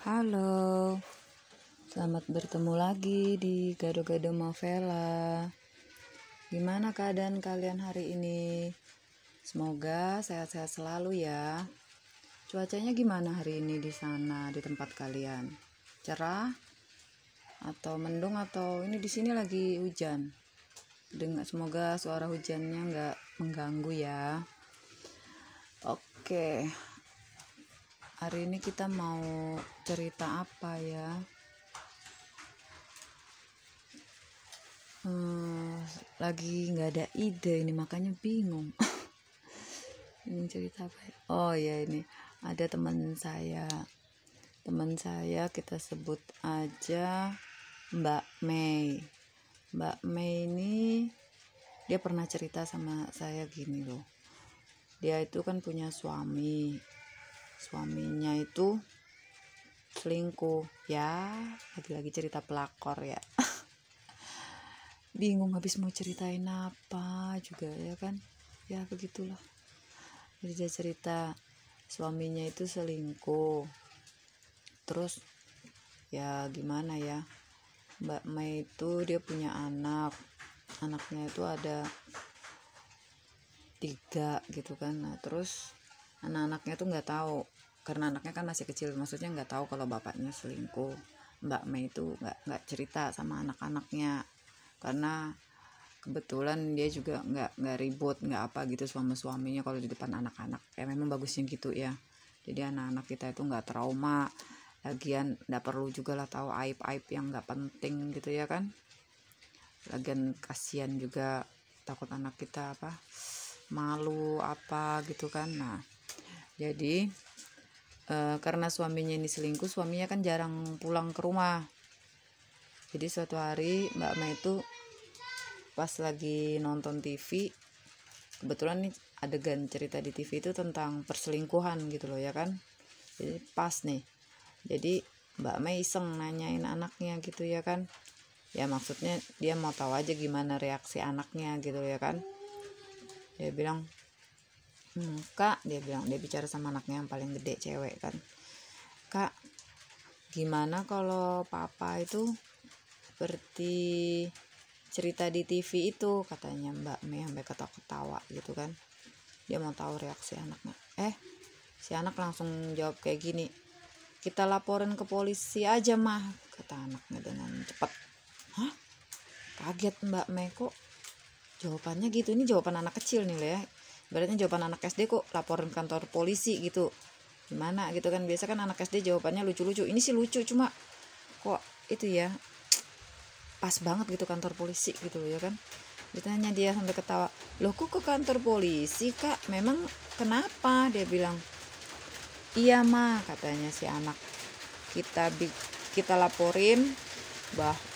Halo, selamat bertemu lagi di Gado-Gado Mavela. Gimana keadaan kalian hari ini? Semoga sehat-sehat selalu ya. Cuacanya gimana hari ini di sana, di tempat kalian? Cerah atau mendung atau ini di sini lagi hujan? Semoga suara hujannya nggak mengganggu ya. Oke. Hari ini kita mau cerita apa ya? Lagi nggak ada ide ini, makanya bingung. Ini cerita apa ya? Oh ya, ini ada teman saya kita sebut aja Mbak Mei. Mbak Mei ini dia pernah cerita sama saya gini loh. Dia itu kan punya suaminya itu selingkuh ya, lagi-lagi cerita pelakor ya. Bingung habis mau ceritain apa juga ya kan, ya begitulah. Jadi dia cerita suaminya itu selingkuh, terus ya gimana ya, Mbak Mei itu dia punya anaknya itu ada 3 gitu kan. Nah terus anak-anaknya tuh nggak tahu, karena anaknya kan masih kecil, maksudnya nggak tahu kalau bapaknya selingkuh. Mbak Mei itu nggak cerita sama anak-anaknya, karena kebetulan dia juga nggak ribut nggak apa gitu sama suaminya kalau di depan anak-anak, ya memang bagusnya gitu ya. Jadi anak-anak kita itu nggak trauma, lagian nggak perlu juga lah tahu aib-aib yang nggak penting gitu ya kan. Lagian kasihan juga, takut anak kita malu apa gitu kan. Nah jadi karena suaminya ini selingkuh, suaminya kan jarang pulang ke rumah. Jadi suatu hari Mbak Mei itu pas lagi nonton TV, kebetulan nih adegan cerita di TV itu tentang perselingkuhan gitu loh ya kan. Jadi pas nih, jadi Mbak Mei iseng nanyain anaknya gitu ya kan, ya maksudnya dia mau tahu aja gimana reaksi anaknya gitu ya kan. Dia bilang, Kak, dia bicara sama anaknya yang paling gede, cewek kan, Kak, gimana kalau papa itu seperti cerita di TV itu, katanya Mbak Mei sampai ketawa-ketawa gitu kan. Dia mau tahu reaksi anaknya. Si anak langsung jawab kayak gini, kita laporin ke polisi aja mah, kata anaknya dengan cepat. Hah? Kaget Mbak Mei, kok jawabannya gitu. Ini jawaban anak kecil nih ya, berarti jawaban anak SD kok laporin kantor polisi gitu, gimana gitu kan. Biasa kan anak SD jawabannya lucu-lucu, ini sih lucu cuma kok itu ya pas banget gitu, kantor polisi gitu ya kan. Ditanya dia sampai ketawa, loh kok ke kantor polisi kak, memang kenapa? Dia bilang, iya mah, katanya si anak, kita laporin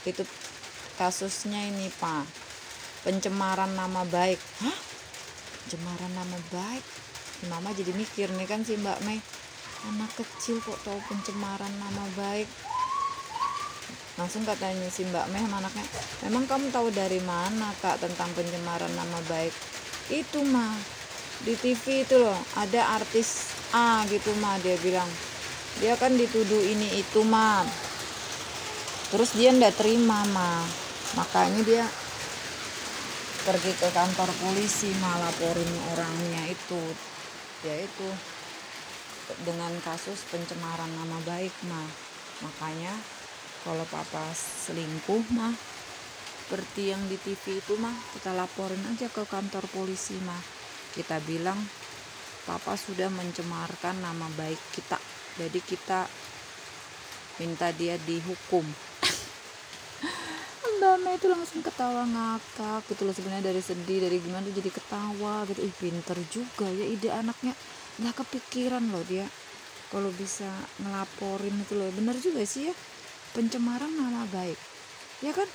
itu kasusnya ini pak, pencemaran nama baik. Hah? Pencemaran nama baik? Mama jadi mikir nih kan, si Mbak Mei, anak kecil kok tahu pencemaran nama baik. Langsung katanya si Mbak Mei sama anaknya, memang kamu tahu dari mana kak tentang pencemaran nama baik? Itu mah di TV itu loh, ada artis A gitu mah, dia bilang, dia kan dituduh ini itu mah, terus dia ndak terima mah, makanya dia pergi ke kantor polisi mah, laporin orangnya itu, yaitu dengan kasus pencemaran nama baik mah. Makanya kalau papa selingkuh mah seperti yang di TV itu mah, kita laporin aja ke kantor polisi mah, kita bilang papa sudah mencemarkan nama baik kita, jadi kita minta dia dihukum. Mbak Mei itu langsung ketawa ngakak gitu loh, sebenarnya dari sedih, dari gimana jadi ketawa gitu. Pinter juga ya ide anaknya, nggak kepikiran loh dia kalau bisa ngelaporin itu loh. Bener juga sih ya, pencemaran nama baik ya kan.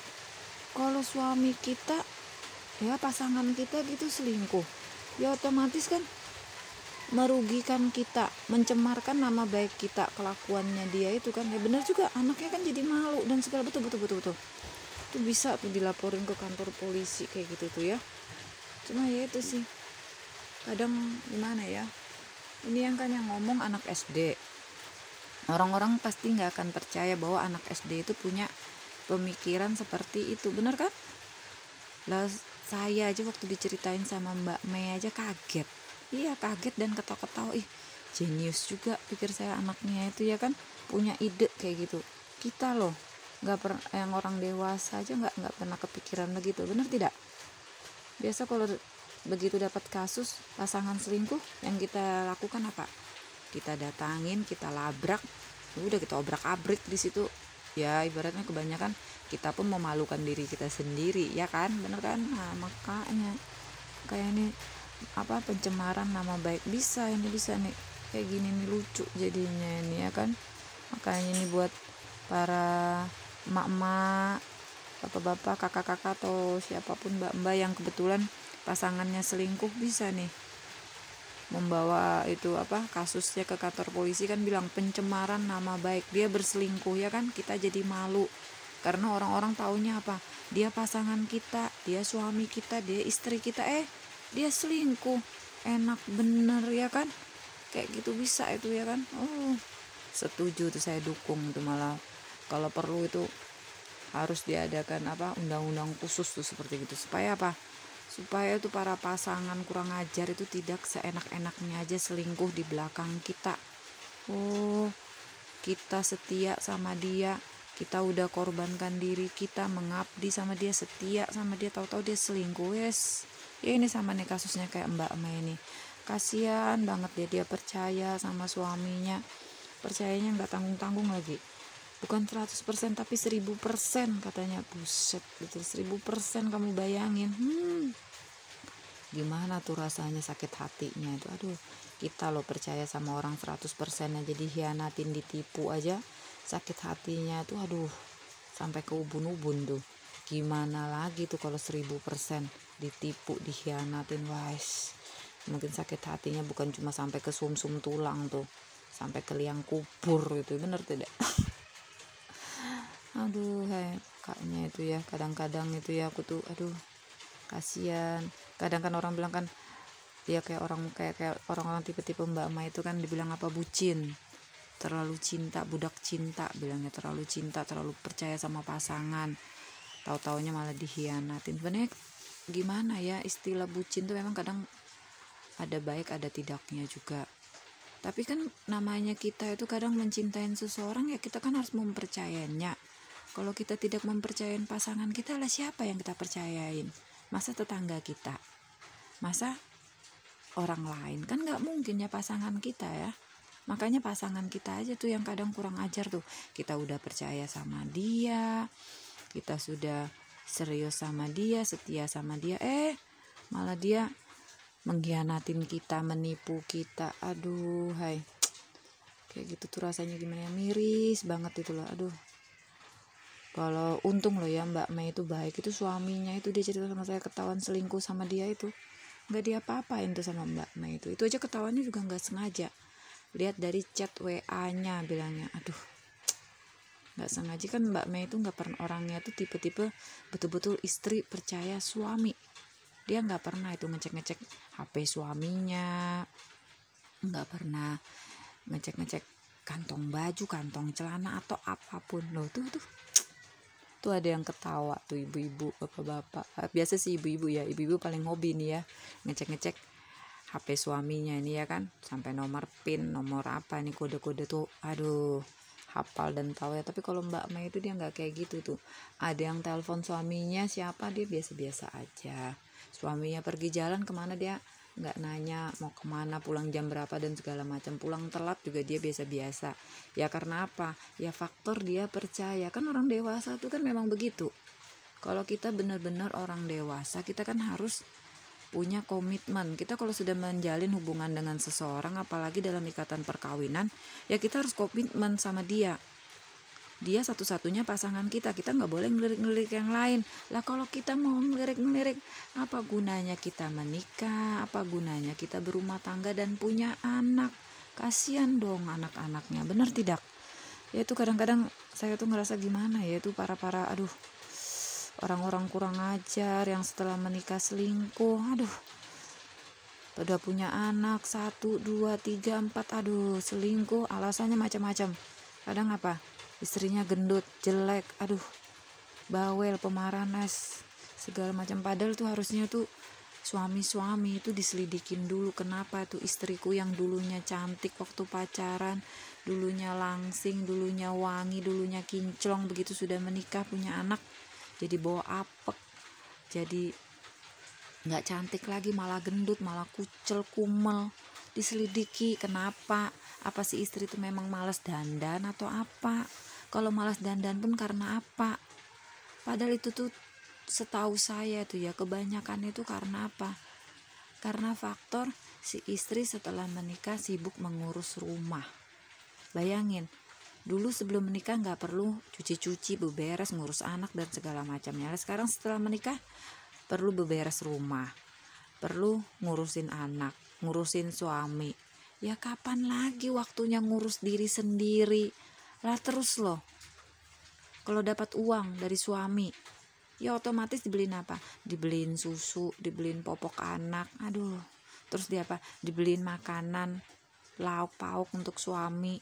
Kalau suami kita ya, pasangan kita gitu selingkuh, ya otomatis kan merugikan kita, mencemarkan nama baik kita, kelakuannya dia itu kan. Ya benar juga, anaknya kan jadi malu dan segala. Betul itu bisa tuh dilaporin ke kantor polisi kayak gitu tuh ya. Cuma ya itu sih kadang gimana ya, ini yang kan yang ngomong anak SD, Orang-orang pasti nggak akan percaya bahwa anak SD itu punya pemikiran seperti itu, bener kan? Lah saya aja waktu diceritain sama Mbak Mei aja kaget. Iya kaget dan ketawa-ketawa, ih jenius juga pikir saya anaknya itu ya kan, punya ide kayak gitu. Kita loh nggak pernah, yang orang dewasa aja nggak pernah kepikiran begitu, bener tidak? Biasa kalau begitu dapat kasus pasangan selingkuh, yang kita lakukan apa? Kita datangin, kita labrak, udah kita obrak-abrik di situ. Ya ibaratnya kebanyakan kita pun memalukan diri kita sendiri, ya kan, bener kan? Nah makanya kayak ini apa, pencemaran nama baik bisa nih kayak gini nih, lucu jadinya ini ya kan. Makanya ini buat para emak-emak, bapak-bapak, kakak-kakak atau siapapun, mbak-mbak yang kebetulan pasangannya selingkuh, bisa nih membawa itu apa, kasusnya ke kantor polisi kan, bilang pencemaran nama baik, dia berselingkuh ya kan, kita jadi malu karena orang-orang taunya apa, dia pasangan kita, dia suami kita, dia istri kita, dia selingkuh. Enak bener ya kan, kayak gitu bisa itu ya kan. Oh setuju tuh, saya dukung tuh, malah kalau perlu itu harus diadakan apa, undang-undang khusus tuh seperti gitu, supaya apa, supaya tuh para pasangan kurang ajar itu tidak seenak-enaknya aja selingkuh di belakang kita. Oh kita setia sama dia, kita udah korbankan diri kita, mengabdi sama dia, setia sama dia, tahu-tahu dia selingkuh. Yes ya, ini sama nih kasusnya kayak Mbak Mei ini, kasihan banget dia percaya sama suaminya, percayanya nggak tanggung-tanggung lagi, bukan 100% tapi 1000% katanya. Buset gitu, 1000% kamu bayangin. Gimana tuh rasanya, sakit hatinya itu. Aduh, kita lo percaya sama orang 100% aja dihianatin, ditipu aja sakit hatinya tuh, aduh, sampai ke ubun-ubun tuh. Gimana lagi tuh kalau 1000% ditipu, dihianatin, wais, mungkin sakit hatinya bukan cuma sampai ke sumsum tulang tuh, sampai ke liang kubur itu, bener tidak? Aduh kakaknya itu ya, kadang-kadang itu ya aku tuh aduh kasihan. Kadang kan orang bilang kan dia kayak orang-orang tipe-tipe Mbak Ma itu kan dibilang apa, bucin, terlalu cinta, budak cinta bilangnya, terlalu cinta, terlalu percaya sama pasangan, tahu-taunya malah dihianatin. Sebenarnya gimana ya, istilah bucin tuh memang kadang ada baik ada tidaknya juga, tapi kan namanya kita itu kadang mencintai seseorang ya, kita kan harus mempercayainya. Kalau kita tidak mempercayain pasangan kita, lah siapa yang kita percayain? Masa tetangga kita? Masa orang lain? Kan gak mungkin ya pasangan kita ya. Makanya pasangan kita aja tuh yang kadang kurang ajar tuh. Kita udah percaya sama dia, kita sudah serius sama dia, setia sama dia, malah dia mengkhianatin kita, menipu kita. Aduh kayak gitu tuh rasanya gimana ya, miris banget itu loh. Aduh, kalau untung loh ya Mbak Mei itu baik, itu suaminya itu dia cerita sama saya ketahuan selingkuh sama dia itu nggak dia apa-apain tuh sama Mbak Mei itu aja ketahuannya juga nggak sengaja, lihat dari chat WA-nya bilangnya. Aduh, nggak sengaja kan. Mbak Mei itu nggak pernah, orangnya tuh tipe-tipe betul-betul istri percaya suami, dia nggak pernah itu ngecek-ngecek HP suaminya, nggak pernah ngecek-ngecek kantong baju, kantong celana atau apapun loh. Tuh ada yang ketawa tuh, ibu-ibu, bapak-bapak. Biasa sih ibu-ibu ya, ibu-ibu paling hobi nih ya ngecek-ngecek HP suaminya ini ya kan, sampai nomor PIN, nomor apa nih, kode-kode tuh, aduh, hafal dan tahu ya. Tapi kalau Mbak Mei itu dia nggak kayak gitu tuh. Ada yang telepon suaminya siapa, dia biasa-biasa aja. Suaminya pergi jalan kemana, dia nggak nanya mau kemana, pulang jam berapa dan segala macam. Pulang telat juga dia biasa-biasa. Ya karena apa? Ya faktor dia percaya. Kan orang dewasa tuh kan memang begitu. Kalau kita benar-benar orang dewasa, kita kan harus punya komitmen. Kita kalau sudah menjalin hubungan dengan seseorang, apalagi dalam ikatan perkawinan, ya kita harus komitmen sama dia. Dia satu-satunya pasangan kita nggak boleh ngelirik-ngelirik yang lain. Lah kalau kita mau ngelirik-ngelirik, apa gunanya kita menikah, apa gunanya kita berumah tangga dan punya anak? Kasihan dong anak-anaknya, benar tidak? Ya itu kadang-kadang saya tuh ngerasa gimana ya, itu para aduh, orang-orang kurang ajar yang setelah menikah selingkuh. Aduh, udah punya anak 1, 2, 3, 4, aduh selingkuh, alasannya macam-macam. Kadang apa, istrinya gendut, jelek, aduh, bawel, pemaranas, segala macam. Padahal tuh harusnya tuh suami-suami itu diselidikin dulu, kenapa tuh istriku yang dulunya cantik waktu pacaran, dulunya langsing, dulunya wangi, dulunya kinclong, begitu sudah menikah punya anak jadi bawa apek, jadi nggak cantik lagi, malah gendut, malah kucel, kumel. Diselidiki kenapa, apa sih istri itu memang malas dandan atau apa? Kalau malas dandan pun karena apa? Padahal itu tuh setahu saya tuh ya, kebanyakan itu karena apa? Karena faktor si istri setelah menikah sibuk mengurus rumah. Bayangin, dulu sebelum menikah nggak perlu cuci-cuci, beberes, ngurus anak dan segala macamnya. Sekarang setelah menikah perlu beberes rumah, perlu ngurusin anak, ngurusin suami. Ya kapan lagi waktunya ngurus diri sendiri? Lah terus loh, kalau dapat uang dari suami, ya otomatis dibeliin apa? Dibeliin susu, dibeliin popok anak, aduh. Terus dia apa? Dibeliin makanan, lauk pauk untuk suami.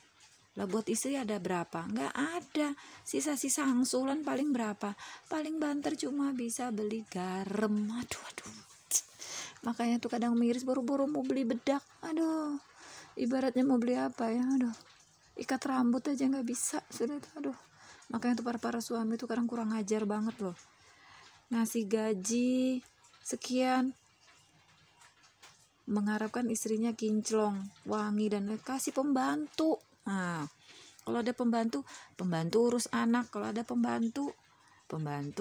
Lah buat istri ada berapa? Nggak ada. Sisa-sisa hangsulan paling berapa? Paling banter cuma bisa beli garam. Aduh. Makanya tuh kadang miris, buru-buru mau beli bedak. Aduh, ibaratnya mau beli apa ya? Aduh, ikat rambut aja nggak bisa. Sudah itu, aduh. Makanya tuh para suami tuh kadang kurang ajar banget loh. Ngasih gaji sekian, mengharapkan istrinya kinclong, wangi, dan kasih pembantu. Nah, kalau ada pembantu urus anak. Kalau ada pembantu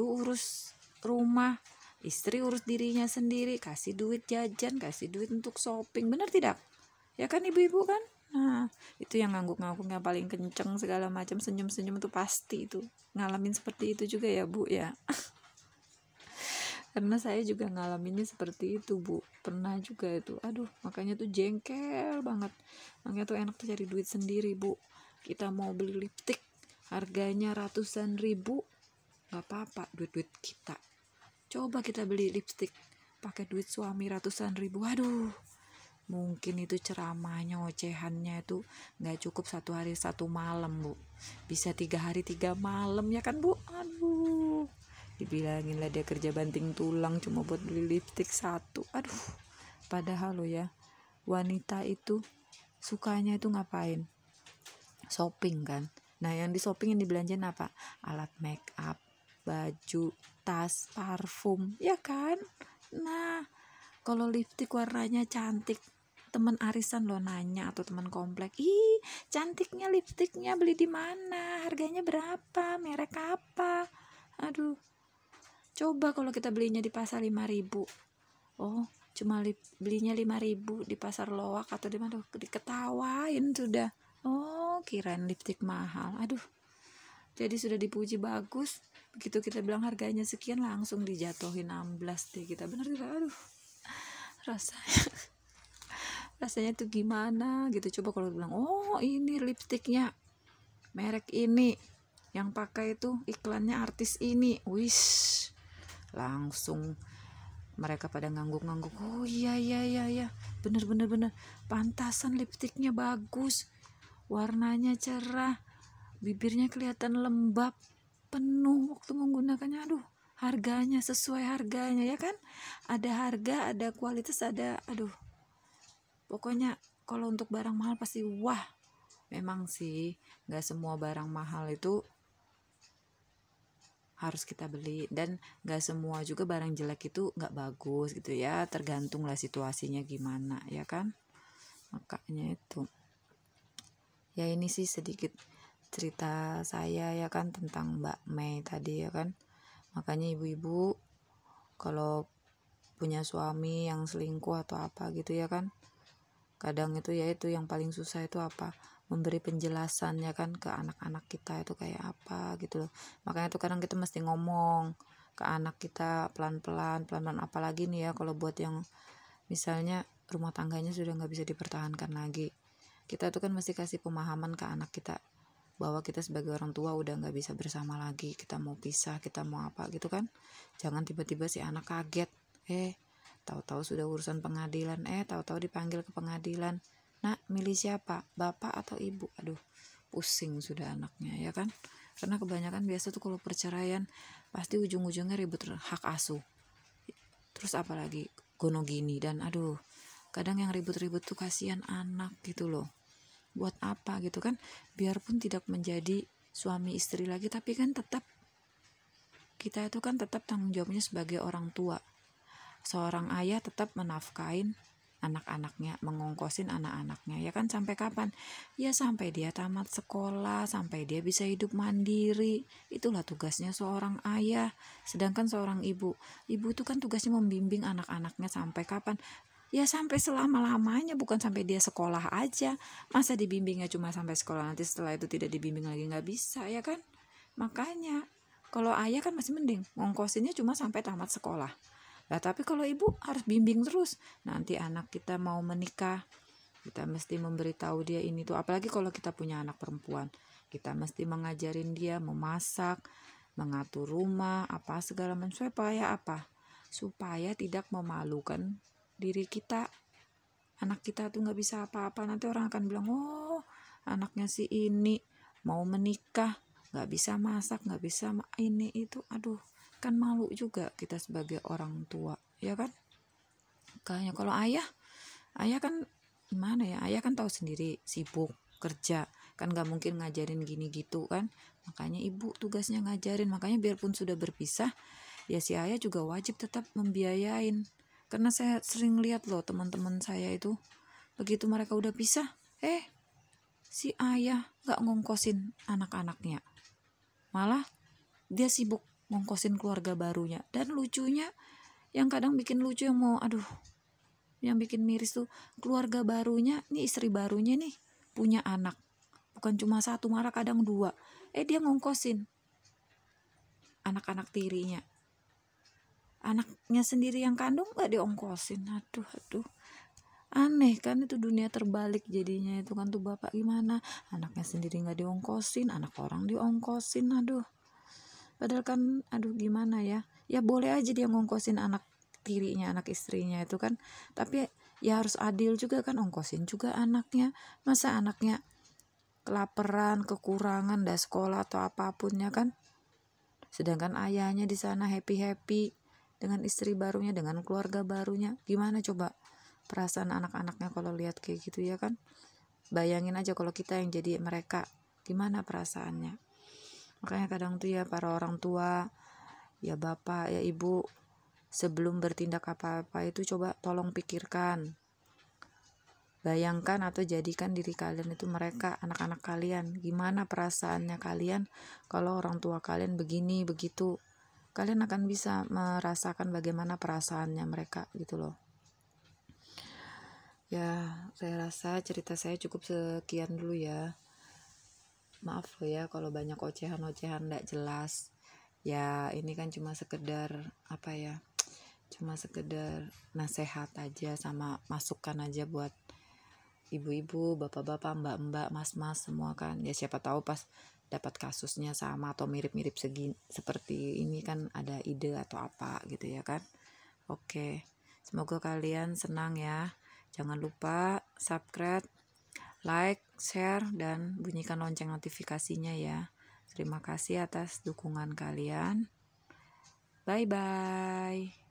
urus rumah. Istri urus dirinya sendiri, kasih duit jajan, kasih duit untuk shopping. Benar tidak? Ya kan ibu-ibu kan? Nah, itu yang ngangguk-ngangguk yang paling kenceng segala macam, senyum-senyum itu pasti itu ngalamin seperti itu juga ya Bu ya. Karena saya juga ngalaminnya seperti itu Bu, pernah juga itu. Aduh, makanya tuh jengkel banget. Makanya tuh enak tuh cari duit sendiri Bu. Kita mau beli lipstik harganya ratusan ribu, nggak apa-apa, duit kita. Coba kita beli lipstik pakai duit suami ratusan ribu, aduh, mungkin itu ceramahnya, ocehannya itu nggak cukup 1 hari 1 malam Bu, bisa 3 hari 3 malam ya kan Bu. Aduh, dibilangin lah dia kerja banting tulang cuma buat beli lipstik 1. Aduh, padahal lo ya, wanita itu sukanya itu ngapain? Shopping kan. Nah yang di shopping, yang dibelanjain apa? Alat make up, baju, tas, parfum, ya kan? Nah, kalau lipstik warnanya cantik, teman arisan lo nanya atau teman komplek, ih cantiknya lipstiknya, beli di mana? Harganya berapa? Merek apa? Aduh, coba kalau kita belinya di pasar 5.000, oh cuma belinya 5.000 di pasar Loak atau di mana, diketawain sudah. Oh kirain lipstik mahal. Aduh, jadi sudah dipuji bagus, begitu kita bilang harganya sekian langsung dijatuhin 16 deh kita. Bener tidak? Aduh, rasanya tuh gimana gitu. Coba kalau bilang, oh ini lipstiknya merek ini, yang pakai itu iklannya artis ini, wish, langsung mereka pada ngangguk-ngangguk. Oh iya bener, pantasan lipstiknya bagus, warnanya cerah, bibirnya kelihatan lembab, penuh waktu menggunakannya. Aduh, harganya sesuai harganya ya kan, ada harga, ada kualitas, ada, aduh, pokoknya kalau untuk barang mahal pasti wah. Memang sih nggak semua barang mahal itu harus kita beli, dan gak semua juga barang jelek itu gak bagus gitu ya, tergantung lah situasinya gimana ya kan. Makanya itu ya, ini sih sedikit cerita saya ya kan tentang Mbak Mei tadi ya kan. Makanya ibu-ibu kalau punya suami yang selingkuh atau apa gitu ya kan, kadang itu ya, itu yang paling susah itu apa, memberi penjelasan ya kan ke anak-anak kita itu kayak apa gitu loh. Makanya tuh kadang kita mesti ngomong ke anak kita pelan-pelan, apalagi nih ya kalau buat yang misalnya rumah tangganya sudah nggak bisa dipertahankan lagi, kita tuh kan mesti kasih pemahaman ke anak kita bahwa kita sebagai orang tua udah nggak bisa bersama lagi, kita mau pisah, kita mau apa gitu kan. Jangan tiba-tiba si anak kaget, tahu-tahu sudah urusan pengadilan, tahu-tahu dipanggil ke pengadilan. Nah, milih siapa? Bapak atau ibu? Aduh, pusing sudah anaknya, ya kan? Karena kebanyakan biasa tuh kalau perceraian pasti ujung-ujungnya ribut hak asuh, terus apalagi gono gini, dan aduh, kadang yang ribut-ribut tuh kasihan anak gitu loh. Buat apa gitu kan? Biarpun tidak menjadi suami istri lagi, tapi kan tetap kita itu kan tetap tanggung jawabnya sebagai orang tua. Seorang ayah tetap menafkahin anak-anaknya, mengongkosin anak-anaknya, ya kan? Sampai kapan? Ya sampai dia tamat sekolah, sampai dia bisa hidup mandiri. Itulah tugasnya seorang ayah. Sedangkan seorang ibu itu kan tugasnya membimbing anak-anaknya sampai kapan? Ya sampai selama-lamanya, bukan sampai dia sekolah aja. Masa dibimbingnya cuma sampai sekolah, nanti setelah itu tidak dibimbing lagi? Nggak bisa, ya kan? Makanya kalau ayah kan masih mending, ngongkosinnya cuma sampai tamat sekolah. Nah, tapi kalau ibu harus bimbing terus. Nanti anak kita mau menikah, kita mesti memberitahu dia ini tuh. Apalagi kalau kita punya anak perempuan, kita mesti mengajarin dia memasak, mengatur rumah, apa segala macam. Supaya apa? Supaya tidak memalukan diri kita. Anak kita tuh nggak bisa apa-apa. Nanti orang akan bilang, oh anaknya si ini mau menikah, nggak bisa masak, nggak bisa ini itu. Aduh, kan malu juga kita sebagai orang tua, ya kan? Kayaknya kalau ayah kan gimana ya, ayah kan tahu sendiri, sibuk kerja kan, nggak mungkin ngajarin gini gitu kan. Makanya ibu tugasnya ngajarin. Makanya biarpun sudah berpisah, ya si ayah juga wajib tetap membiayain. Karena saya sering lihat loh teman-teman saya itu, begitu mereka udah pisah, si ayah nggak ngongkosin anak-anaknya, malah dia sibuk ngongkosin keluarga barunya. Dan lucunya, yang kadang bikin lucu, yang bikin miris tuh, keluarga barunya nih, istri barunya nih punya anak, bukan cuma satu, malah kadang dua. Dia ngongkosin anak-anak tirinya, anaknya sendiri yang kandung gak diongkosin. Aduh, aneh kan? Itu dunia terbalik jadinya itu kan. Tuh bapak gimana, anaknya sendiri gak diongkosin, anak orang diongkosin. Padahal kan, gimana ya? Ya boleh aja dia ngongkosin anak tirinya, anak istrinya itu kan. Tapi ya harus adil juga kan, ongkosin juga anaknya. Masa anaknya kelaparan, kekurangan, dah sekolah atau apapunnya kan. Sedangkan ayahnya di sana happy-happy dengan istri barunya, dengan keluarga barunya. Gimana coba perasaan anak-anaknya kalau lihat kayak gitu, ya kan? Bayangin aja kalau kita yang jadi mereka, gimana perasaannya? Makanya kadang tuh ya para orang tua, ya bapak, ya ibu, sebelum bertindak apa-apa itu coba tolong pikirkan. Bayangkan atau jadikan diri kalian itu mereka, anak-anak kalian. Gimana perasaannya kalian kalau orang tua kalian begini, begitu. Kalian akan bisa merasakan bagaimana perasaannya mereka gitu loh. Ya, saya rasa cerita saya cukup sekian dulu ya. Maaf loh ya kalau banyak ocehan-ocehan gak jelas. Ya ini kan cuma sekedar cuma sekedar nasihat aja sama masukan aja buat ibu-ibu, bapak-bapak, mbak-mbak, mas-mas semua kan. Ya siapa tahu pas dapat kasusnya sama atau mirip-mirip seperti ini kan ada ide atau apa gitu ya kan. Oke, semoga kalian senang ya. Jangan lupa subscribe, like, share, dan bunyikan lonceng notifikasinya ya. Terima kasih atas dukungan kalian. Bye-bye.